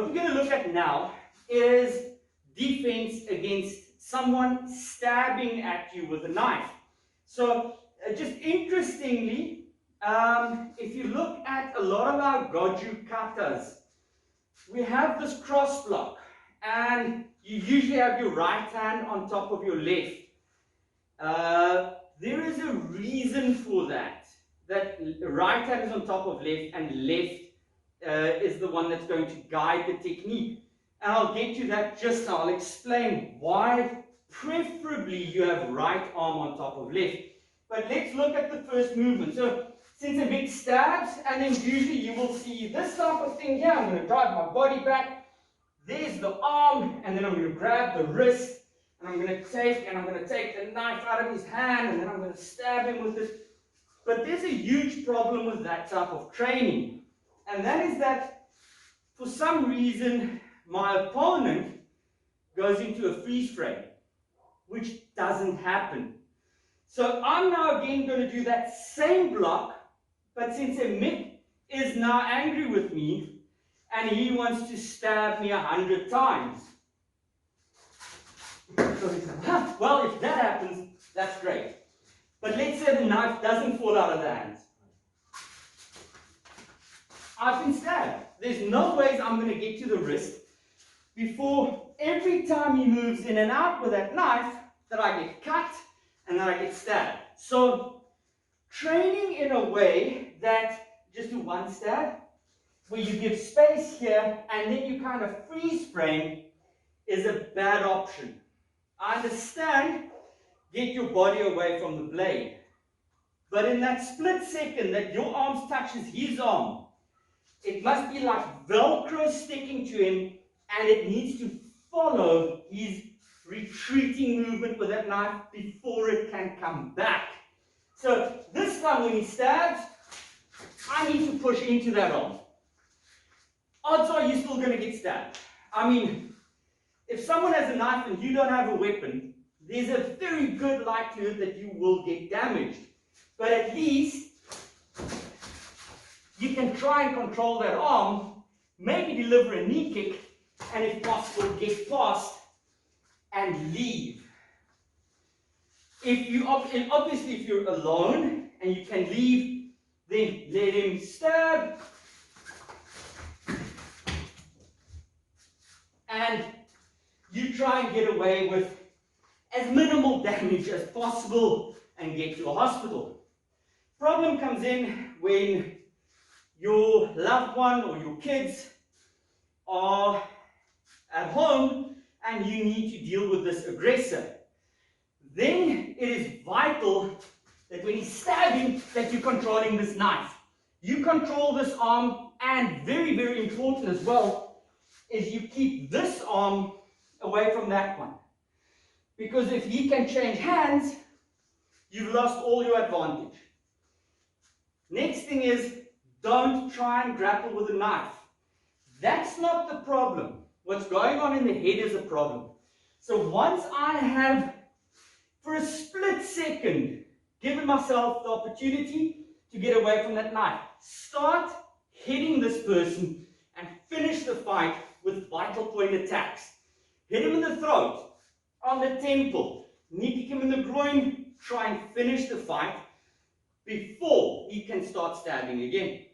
What we're going to look at now is defense against someone stabbing at you with a knife. So, just interestingly, if you look at a lot of our Goju katas, we have this cross block, and you usually have your right hand on top of your left. There is a reason for that. That right hand is on top of left, and left is the one that's going to guide the technique. And I'll get to that just now. I'll explain why preferably you have right arm on top of left. But let's look at the first movement. So since a big stabs, and then usually you will see this type of thing here. I'm going to drive my body back. There's the arm, and then I'm going to grab the wrist, and I'm going to take the knife out of his hand, and then I'm going to stab him with it. But there's a huge problem with that type of training. And that is that for some reason my opponent goes into a freeze frame, which doesn't happen. So I'm now again going to do that same block, but since Mick is now angry with me and he wants to stab me 100 times. So he says, well, if that happens, that's great. But let's say the knife doesn't fall out of the hands. I've been stabbed. There's no ways I'm going to get to the wrist before every time he moves in and out with that knife that I get cut and that I get stabbed. So training in a way that just do one stab, where you give space here and then you kind of freeze frame, is a bad option. I understand, get your body away from the blade. But in that split second that your arm touches his arm, it must be like Velcro sticking to him, and it needs to follow his retreating movement with that knife before it can come back. So this time when he stabs, I need to push into that arm. Odds are you're still going to get stabbed. I mean, if someone has a knife and you don't have a weapon, there's a very good likelihood that you will get damaged. But at least you can try and control that arm, maybe deliver a knee kick, and if possible, get past and leave. Obviously, if you're alone and you can leave, then let him stab. And you try and get away with as minimal damage as possible and get to a hospital. Problem comes in when your loved one or your kids are at home and you need to deal with this aggressor. Then it is vital that when he's stabbing, that you're controlling this knife. You control this arm, and very, very important as well, is you keep this arm away from that one. Because if he can change hands, you've lost all your advantage. Next thing is, don't try and grapple with a knife. That's not the problem. What's going on in the head is a problem. So once I have, for a split second, given myself the opportunity to get away from that knife, start hitting this person and finish the fight with vital point attacks. Hit him in the throat, on the temple, knee kick him in the groin, try and finish the fight before he can start stabbing again.